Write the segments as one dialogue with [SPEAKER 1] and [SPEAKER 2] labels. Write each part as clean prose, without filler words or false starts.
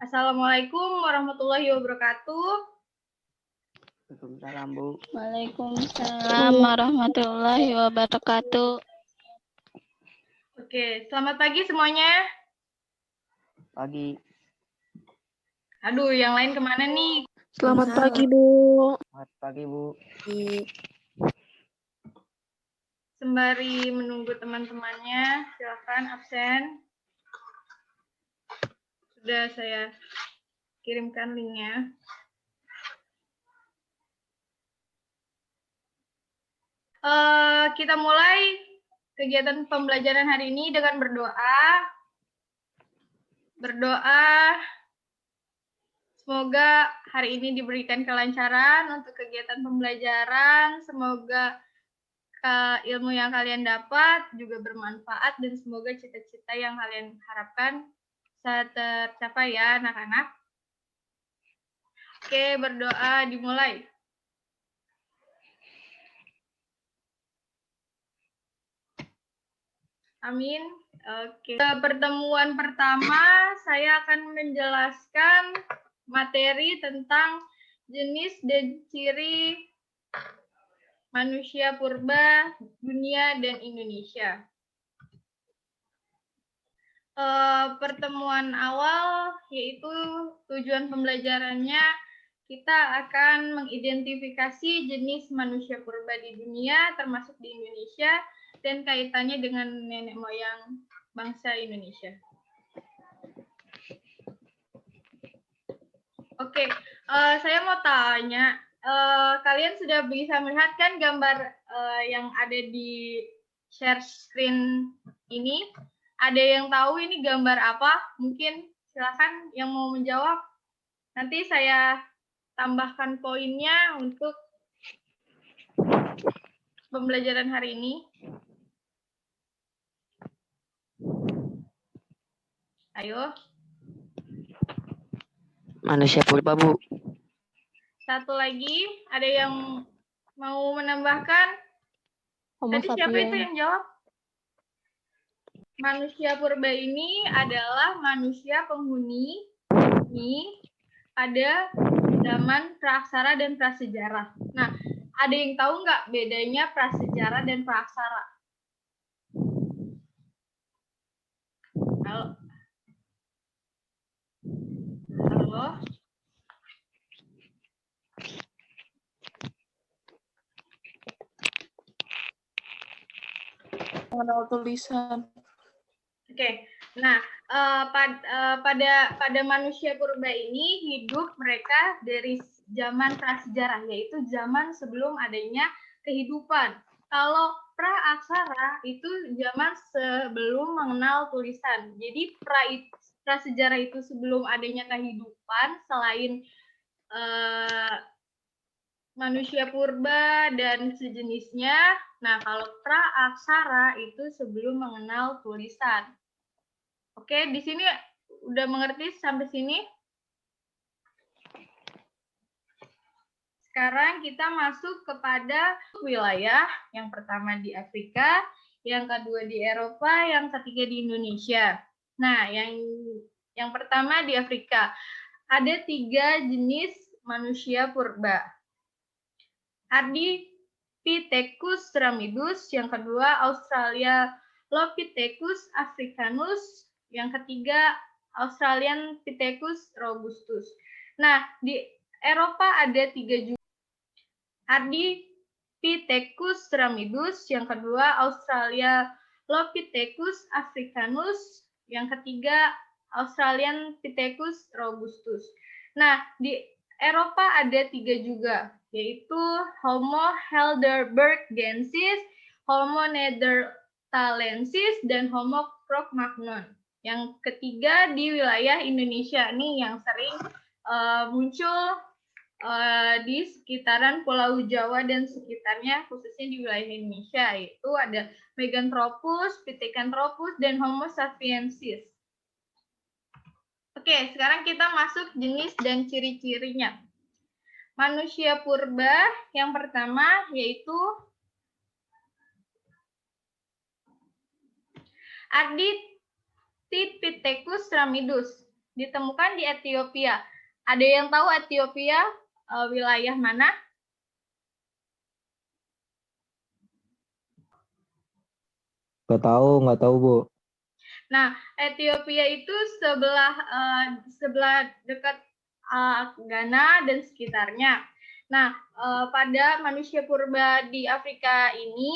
[SPEAKER 1] Assalamualaikum warahmatullahi wabarakatuh.
[SPEAKER 2] Waalaikumsalam, Bu.
[SPEAKER 3] Waalaikumsalam warahmatullahi wabarakatuh.
[SPEAKER 1] Oke, selamat pagi semuanya.
[SPEAKER 2] Pagi.
[SPEAKER 1] Aduh, yang lain kemana nih?
[SPEAKER 3] Selamat pagi, Bu.
[SPEAKER 2] Selamat pagi, Bu.
[SPEAKER 1] Sembari menunggu teman-temannya, silakan absen. Sudah saya kirimkan linknya. Kita mulai kegiatan pembelajaran hari ini dengan berdoa. Berdoa semoga hari ini diberikan kelancaran untuk kegiatan pembelajaran. Semoga ilmu yang kalian dapat juga bermanfaat dan semoga cita-cita yang kalian harapkan bisa tercapai ya anak-anak. Oke, berdoa dimulai. Amin. Oke. Pertemuan pertama saya akan menjelaskan materi tentang jenis dan ciri manusia purba, dunia, dan Indonesia. Pertemuan awal yaitu tujuan pembelajarannya kita akan mengidentifikasi jenis manusia purba di dunia termasuk di Indonesia dan kaitannya dengan nenek moyang bangsa Indonesia. Oke, saya mau tanya, kalian sudah bisa melihat kan gambar yang ada di share screen ini? Ada yang tahu ini gambar apa? Mungkin silakan yang mau menjawab. Nanti saya tambahkan poinnya untuk pembelajaran hari ini. Ayo.
[SPEAKER 2] Manusia purba, Bu.
[SPEAKER 1] Satu lagi, ada yang mau menambahkan? Tadi siapa itu yang jawab? Manusia purba ini adalah manusia penghuni bumi pada zaman praaksara dan prasejarah. Nah, ada yang tahu nggak bedanya prasejarah dan praaksara? Halo? Halo?
[SPEAKER 3] Mengenal tulisan.
[SPEAKER 1] Oke, nah pada manusia purba ini hidup mereka dari zaman prasejarah, yaitu zaman sebelum adanya kehidupan. Kalau praaksara itu zaman sebelum mengenal tulisan. Jadi prasejarah itu sebelum adanya kehidupan selain manusia purba dan sejenisnya. Nah, kalau praaksara itu sebelum mengenal tulisan. Oke, di sini udah mengerti sampai sini? Sekarang kita masuk kepada wilayah. Yang pertama di Afrika, yang kedua di Eropa, yang ketiga di Indonesia. Nah, yang pertama di Afrika. Ada 3 jenis manusia purba. Ardipithecus ramidus, yang kedua Australopithecus africanus, yang ketiga Australopithecus robustus. Nah, di Eropa ada 3 juga. Ardipithecus ramidus, yang kedua Australopithecus africanus, yang ketiga Australopithecus robustus. Nah, di Eropa ada 3 juga, yaitu Homo heidelbergensis, Homo neanderthalensis, dan Homo cro-magnon. Yang ketiga di wilayah Indonesia nih yang sering muncul di sekitaran Pulau Jawa dan sekitarnya, khususnya di wilayah Indonesia, yaitu ada Meganthropus, Pithecanthropus, dan Homo sapiensis. Oke, sekarang kita masuk jenis dan ciri-cirinya. Manusia purba yang pertama yaitu Ardipithecus ramidus. ditemukan di Ethiopia. Ada yang tahu Ethiopia wilayah mana?
[SPEAKER 4] Nggak tahu Bu.
[SPEAKER 1] Nah, Ethiopia itu sebelah dekat Ghana dan sekitarnya. Nah, pada manusia purba di Afrika ini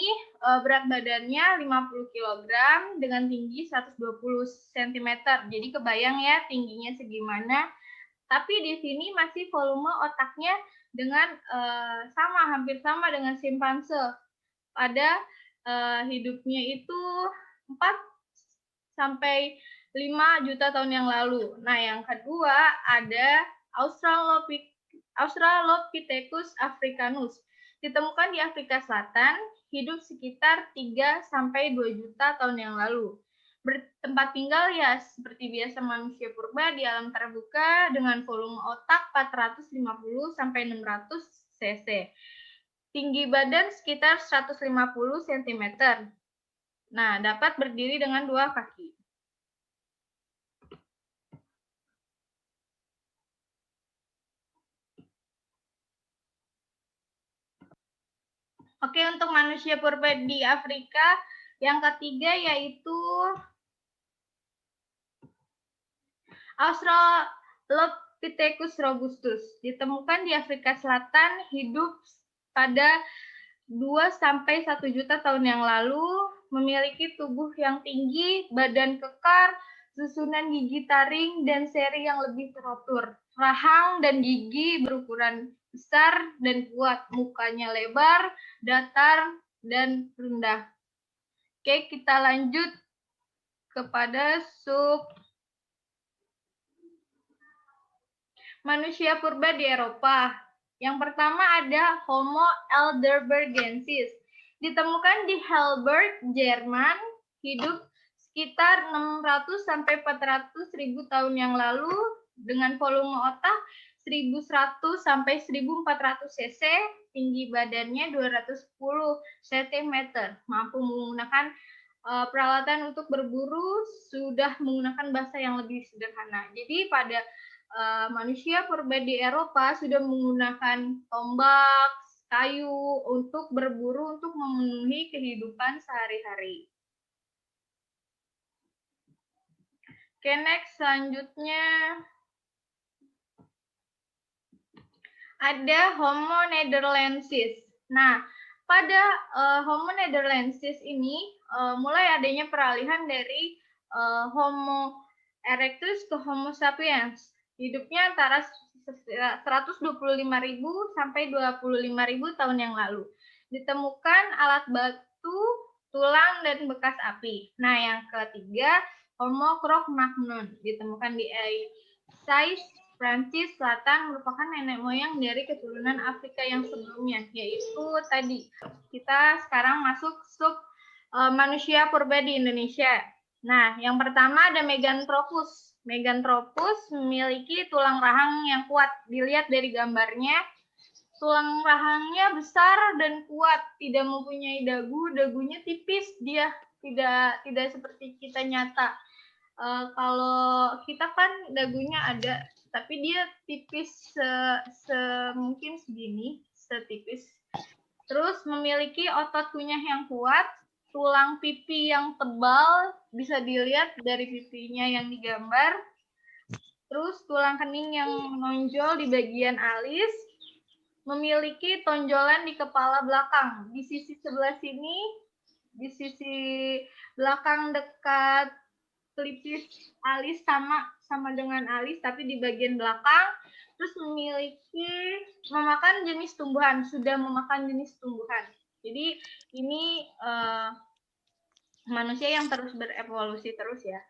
[SPEAKER 1] berat badannya 50 kg dengan tinggi 120 cm. Jadi kebayang ya tingginya segimana. Tapi di sini masih volume otaknya dengan hampir sama dengan simpanse. Pada hidupnya itu 4 sampai 5 juta tahun yang lalu. Nah, yang kedua ada Australopithecus africanus. Ditemukan di Afrika Selatan, hidup sekitar 3 sampai 2 juta tahun yang lalu. Bertempat tinggal ya seperti biasa manusia purba di alam terbuka dengan volume otak 450 sampai 600 cc. Tinggi badan sekitar 150 cm. Nah, dapat berdiri dengan 2 kaki. Oke, untuk manusia purba di Afrika, yang ketiga yaitu Australopithecus robustus. Ditemukan di Afrika Selatan, hidup pada 2 sampai 1 juta tahun yang lalu, memiliki tubuh yang tinggi, badan kekar, susunan gigi taring, dan seri yang lebih teratur. Rahang dan gigi berukuran besar dan kuat, mukanya lebar, datar, dan rendah. Oke, kita lanjut kepada sub manusia purba di Eropa. Yang pertama ada Homo heidelbergensis. Ditemukan di Heidelberg, Jerman, hidup sekitar 600 sampai 400 ribu tahun yang lalu dengan volume otak 1100 sampai 1400 cc, tinggi badannya 210 cm, mampu menggunakan peralatan untuk berburu, sudah menggunakan bahasa yang lebih sederhana. Jadi pada manusia purba di Eropa sudah menggunakan tombak, kayu untuk berburu untuk memenuhi kehidupan sehari-hari. Oke, next selanjutnya ada Homo nederlensis. Nah, pada Homo nederlensis ini mulai adanya peralihan dari Homo erectus ke Homo sapiens. Hidupnya antara 125.000 sampai 25.000 tahun yang lalu. Ditemukan alat batu, tulang, dan bekas api. Nah, yang ketiga, Homo cro-magnon. Ditemukan di Alsace, Prancis Selatan, merupakan nenek moyang dari keturunan Afrika yang sebelumnya, yaitu tadi. Kita sekarang masuk sub manusia purba di Indonesia. Nah, yang pertama ada Meganthropus. Meganthropus memiliki tulang rahang yang kuat. Dilihat dari gambarnya, tulang rahangnya besar dan kuat, tidak mempunyai dagu, dagunya tipis, dia tidak seperti kita nyata. Kalau kita kan dagunya ada, tapi dia tipis mungkin segini, setipis. Terus memiliki otot kunyah yang kuat, tulang pipi yang tebal, bisa dilihat dari pipinya yang digambar. Terus tulang kening yang menonjol di bagian alis, memiliki tonjolan di kepala belakang. Di sisi sebelah sini, di sisi belakang dekat pelipis alis sama dengan alis, tapi di bagian belakang. Terus memakan jenis tumbuhan, sudah memakan jenis tumbuhan. Jadi ini manusia yang terus berevolusi terus ya.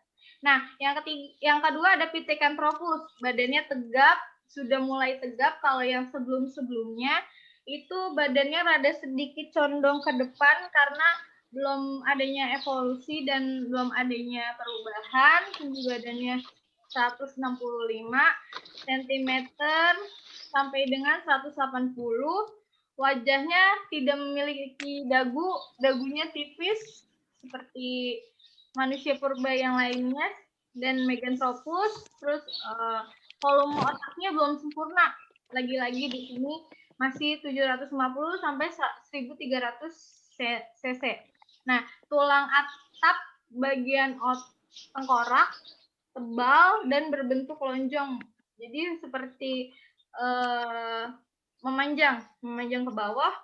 [SPEAKER 1] Nah, yang kedua ada Pithecanthropus, badannya tegap, sudah mulai tegap. Kalau yang sebelum-sebelumnya itu badannya rada sedikit condong ke depan karena belum adanya evolusi dan belum adanya perubahan. Tinggi badannya 165 cm sampai dengan 180. Wajahnya tidak memiliki dagu, dagunya tipis seperti manusia purba yang lainnya. dan Meganthropus. Terus volume otaknya belum sempurna. Lagi-lagi di sini masih 750 sampai 1300 cc. Nah, tulang atap bagian tengkorak tebal dan berbentuk lonjong. Jadi seperti memanjang ke bawah.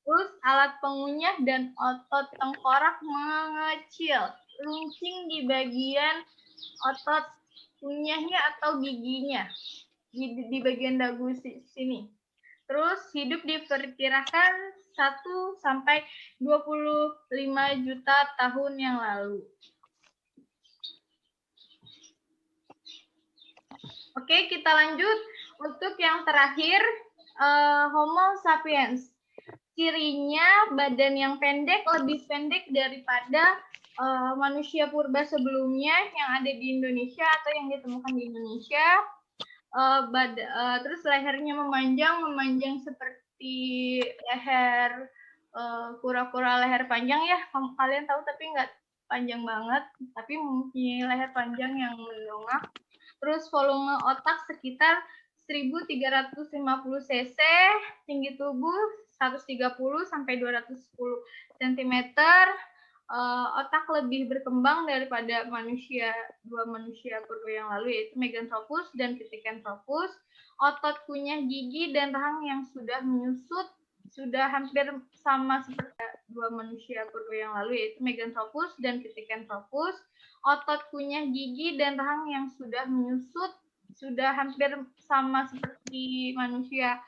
[SPEAKER 1] Terus alat pengunyah dan otot tengkorak mengecil, runcing di bagian otot kunyahnya atau giginya di bagian dagu sini. Terus hidup diperkirakan 1 sampai 25 juta tahun yang lalu. Oke, kita lanjut. Untuk yang terakhir, Homo sapiens. Cirinya badan yang pendek, lebih pendek daripada manusia purba sebelumnya yang ada di Indonesia atau yang ditemukan di Indonesia. Terus lehernya memanjang seperti leher kura-kura leher panjang ya. Kalian tahu tapi nggak panjang banget, tapi mempunyai leher panjang yang mendongak. Terus volume otak sekitar 1350 cc, tinggi tubuh 130 sampai 210 cm. Otak lebih berkembang daripada dua manusia purba yang lalu, yaitu Meganthropus dan Pithecanthropus. Otot kunyah, gigi, dan rahang yang sudah menyusut sudah hampir sama seperti dua manusia purba yang lalu, yaitu Meganthropus dan Pithecanthropus. Otot kunyah, gigi, dan rahang yang sudah menyusut sudah hampir sama seperti manusia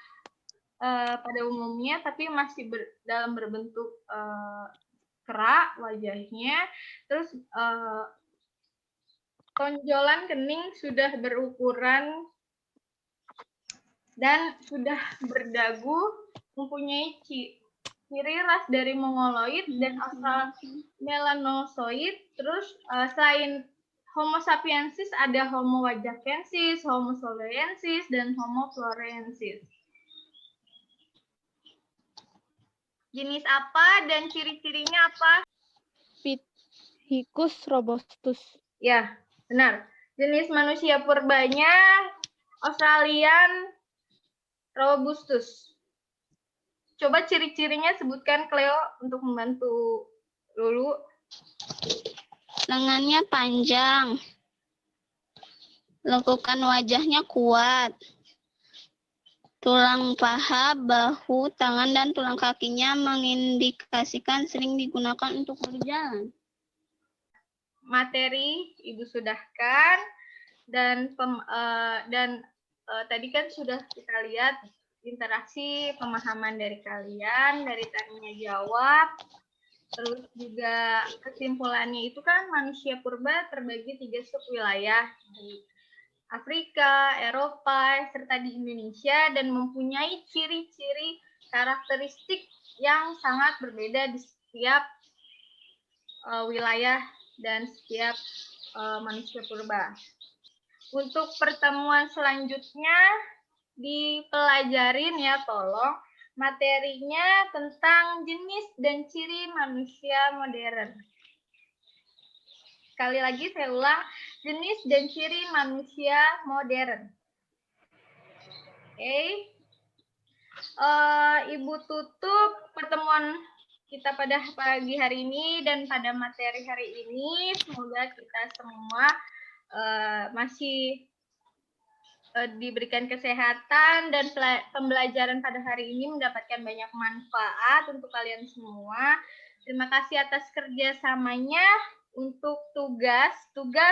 [SPEAKER 1] pada umumnya, tapi masih dalam berbentuk kerak wajahnya. Terus tonjolan kening sudah berukuran dan sudah berdagu, mempunyai ciri ras dari Mongoloid dan Australmelanosoid. Terus selain Homo sapiensis ada Homo wajakensis, Homo soloensis, dan Homo florensis. Jenis apa dan ciri-cirinya apa?
[SPEAKER 3] Pithecus robustus.
[SPEAKER 1] Ya, benar. Jenis manusia purbanya Australian robustus. Coba ciri-cirinya sebutkan, Cleo, untuk membantu Lulu.
[SPEAKER 3] Lengannya panjang. Lekukan wajahnya kuat. Tulang paha, bahu, tangan, dan tulang kakinya mengindikasikan sering digunakan untuk berjalan.
[SPEAKER 1] Materi Ibu sudahkan, dan tadi kan sudah kita lihat interaksi pemahaman dari kalian, dari tanya jawab. Terus juga kesimpulannya itu kan manusia purba terbagi 3 subwilayah di Afrika, Eropa, serta di Indonesia, dan mempunyai ciri-ciri karakteristik yang sangat berbeda di setiap wilayah dan setiap manusia purba. Untuk pertemuan selanjutnya dipelajarin ya, tolong materinya tentang jenis dan ciri manusia modern. Sekali lagi saya ulang, jenis dan ciri manusia modern. Oke. Ibu tutup pertemuan kita pada pagi hari ini dan pada materi hari ini. Semoga kita semua masih diberikan kesehatan dan pembelajaran pada hari ini mendapatkan banyak manfaat untuk kalian semua. Terima kasih atas kerjasamanya. Untuk tugas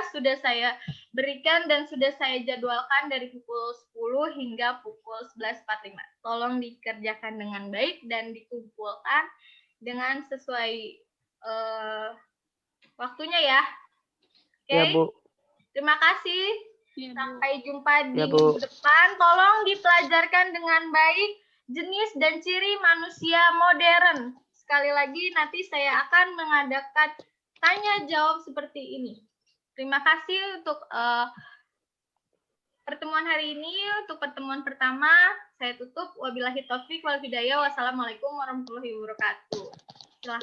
[SPEAKER 1] sudah saya berikan dan sudah saya jadwalkan dari pukul 10 hingga pukul 11.45. Tolong dikerjakan dengan baik dan dikumpulkan dengan sesuai waktunya ya. Oke?
[SPEAKER 2] Ya, Bu.
[SPEAKER 1] Terima kasih.
[SPEAKER 3] Ya,
[SPEAKER 1] Sampai jumpa di
[SPEAKER 2] Ya, Bu.
[SPEAKER 1] minggu depan. Tolong dipelajarkan dengan baik jenis dan ciri manusia modern. Sekali lagi nanti saya akan mengadakan tanya jawab seperti ini. Terima kasih untuk pertemuan hari ini. Untuk pertemuan pertama saya tutup. Wabillahi taufiq wal hidayah. Wassalamualaikum warahmatullahi wabarakatuh. Silahkan.